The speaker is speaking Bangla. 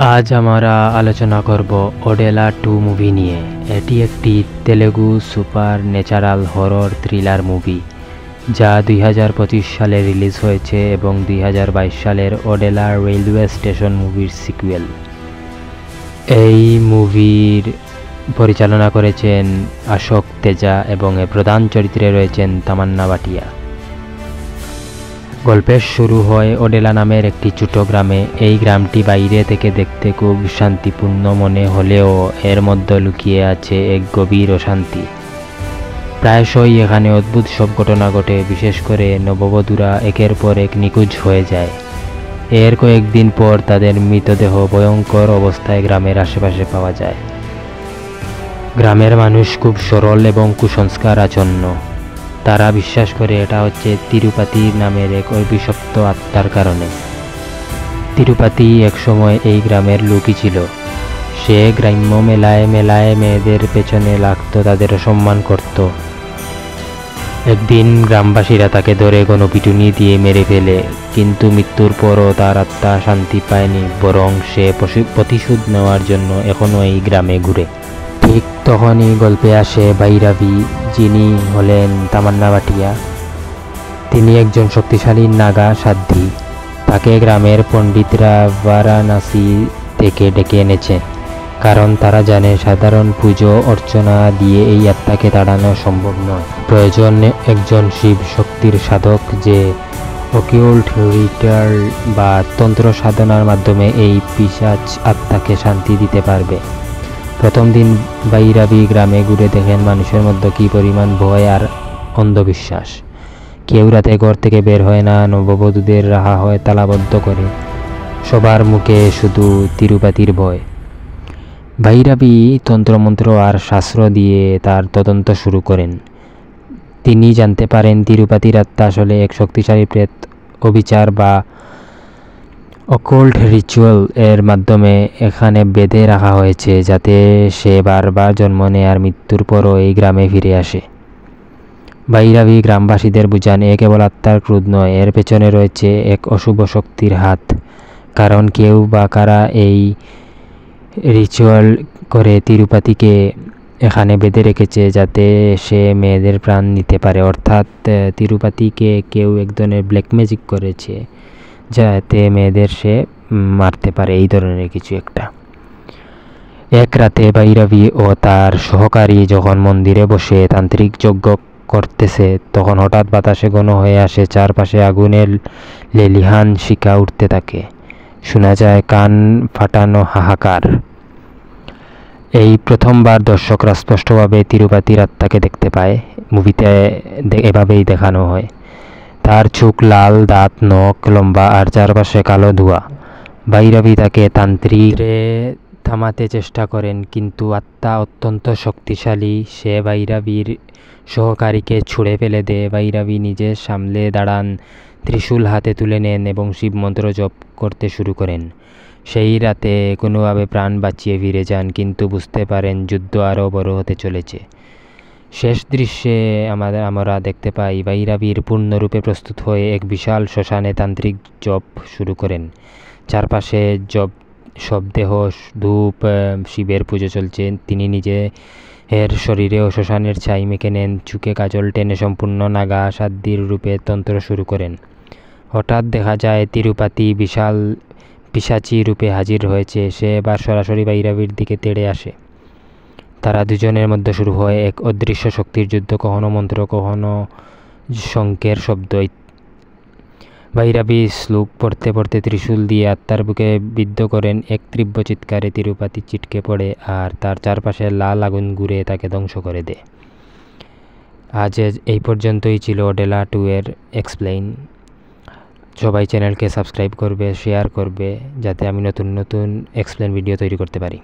আজ আমরা আলোচনা করব ওডেলা 2 মুভি নিয়ে। এটি একটি Telugu super natural horror thriller movie যা 2025 সালে রিলিজ হয়েছে এবং 2022 সালের ওডেলা রেলওয়ে স্টেশন মুভির সিকুয়েল। এই মুভির পরিচালনা করেছেন অশোক তেজা এবং এর প্রধান চরিত্রে রয়েছেন তামান্না ভাটিয়া। গল্পের শুরু হয় ওডেলা নামের একটি ছোট গ্রামে। এই গ্রামটি বাইরে থেকে দেখতে খুব শান্তিপূর্ণ মনে হলেও এর মধ্যে লুকিয়ে আছে এক গভীর অশান্তি। প্রায়শই এখানে অদ্ভুত সব ঘটনা ঘটে, বিশেষ করে নববধূরা একের পর এক নিখোঁজ হয়ে যায়। এর কয়েকদিন পর তাদের মৃতদেহ ভয়ঙ্কর অবস্থায় গ্রামের আশেপাশে পাওয়া যায়। গ্রামের মানুষ খুব সরল এবং কুসংস্কার আচ্ছন্ন। তারা বিশ্বাস করে এটা হচ্ছে তিরুপাতি নামের এক অভিশপ্ত আত্মার কারণে। তিরুপাতি একসময় এই গ্রামের লোকই ছিল। সে গ্রাম্য মেলায় মেলায় মেয়েদের পেছনে লাগত, তাদের সম্মান করত। একদিন গ্রামবাসীরা তাকে ধরে গণপিটুনি দিয়ে মেরে ফেলে, কিন্তু মৃত্যুর পরও তার আত্মা শান্তি পায়নি, বরং সে প্রতিশোধ নেওয়ার জন্য এখনও এই গ্রামে ঘুরে। ঠিক তখনই গল্পে আসে বাইরাবি, যিনি হলেন তামান্না ভাটিয়া। তিনি একজন শক্তিশালী নাগা সাধ্বী। তাকে গ্রামের পণ্ডিতরা বারাণসী থেকে ডেকে এনেছে, কারণ তারা জানে সাধারণ পুজো অর্চনা দিয়ে এই আত্মাকে তাড়ানো সম্ভব নয়। প্রয়োজন একজন শিব শক্তির সাধক, যে অকিউল্ট রিটার বা তন্ত্র সাধনার মাধ্যমে এই পিশাচ আত্মাকে শান্তি দিতে পারবে। প্রথম দিন বাইরাবি গ্রামে ঘুরে দেখেন মানুষের মধ্যে কী পরিমাণ ভয় আর অন্ধবিশ্বাস। কেউ রাতে ঘর থেকে বের হয় না, নববধূদের রাখা হয় তালাবদ্ধ করে। সবার মুখে শুধু তিরুপাতির ভয়। বাইরাবি তন্ত্রমন্ত্র আর শাস্ত্র দিয়ে তার তদন্ত শুরু করেন। তিনি জানতে পারেন তিরুপাতির আত্মা আসলে এক শক্তিশালী প্রেত অবিচার বা অকাল্ট রিচুয়াল এর মাধ্যমে এখানে বেঁধে রাখা হয়েছে, যাতে সে বারবার জন্ম নেয় আর মৃত্যুর পরও এই গ্রামে ফিরে আসে। বাইরাবি গ্রামবাসীদের বুঝান এ কেবল আত্মার ক্রোধ নয়, এর পেছনে রয়েছে এক অশুভ শক্তির হাত। কারণ কেউ বা কারা এই রিচুয়াল করে তিরুপাতিকে এখানে বেঁধে রেখেছে, যাতে সে মেয়েদের প্রাণ নিতে পারে। অর্থাৎ তিরুপাতিকে কেউ এক ধরনের ব্ল্যাক ম্যাজিক করেছে, যাতে মেয়েদের সে মারতে পারে, এই ধরনের কিছু একটা। এক রাতে বাইরাবি ও তার সহকারী যখন মন্দিরে বসে তান্ত্রিক যজ্ঞ করতেছে, তখন হঠাৎ বাতাসে ঘন হয়ে আসে, চারপাশে আগুনের লেলিহান শিখা উঠতে থাকে। শোনা যায় কান ফাটানো হাহাকার। এই প্রথমবার দর্শকরা স্পষ্টভাবে তিরুপাতির আত্মাকে দেখতে পায়। মুভিতে এভাবেই দেখানো হয়। তার চোখ লাল, দাঁত নখ লম্বা আর চারপাশে কালো ধোঁয়া। বাইরাবি তাকে তান্ত্রিকে থামাতে চেষ্টা করেন, কিন্তু আত্মা অত্যন্ত শক্তিশালী। সে বাইরাবির সহকারীকে ছুঁড়ে ফেলে দেয়। বাইরাবি নিজে সামলে দাঁড়ান, ত্রিশূল হাতে তুলে নেন এবং শিব মন্ত্র জপ করতে শুরু করেন। সেই রাতে কোনোভাবে প্রাণ বাঁচিয়ে ফিরে যান, কিন্তু বুঝতে পারেন যুদ্ধ আরও বড় হতে চলেছে। শেষ দৃশ্যে আমরা দেখতে পাই বাইরাবির পূর্ণরূপে প্রস্তুত হয়ে এক বিশাল শ্মশানে তান্ত্রিক জপ শুরু করেন। চারপাশে শবদেহ, ধূপ, শিবের পুজো চলছে। তিনি নিজে এর শরীরেও শ্মশানের ছাই মেখে নেন, চুকে কাজল টেনে সম্পূর্ণ নাগা সাধ্বীর রূপে তন্ত্র শুরু করেন। হঠাৎ দেখা যায় তিরুপাতি বিশাল পিশাচি রূপে হাজির হয়েছে। সে এবার সরাসরি বাইরাবির দিকে তেড়ে আসে। তারা দুজনের মধ্যে শুরু হয় এক অদৃশ্য শক্তির যুদ্ধ, কখনো মন্ত্র, কখনো শঙ্কের শব্দ। বাইরাবি শ্লোক পড়তে পড়তে ত্রিশূল দিয়ে আত্মার বুকে বিদ্ধ করেন। এক তীব্র চিৎকারে তিরুপাতি ছিটকে পড়ে আর তার চারপাশে লাল আগুন ঘুরে তাকে ধ্বংস করে দেয়। আজ এই পর্যন্তই ছিল ওডেলা 2 এর এক্সপ্লেইন। সবাই চ্যানেলকে সাবস্ক্রাইব করবে, শেয়ার করবে, যাতে আমি নতুন নতুন এক্সপ্লেন ভিডিও তৈরি করতে পারি।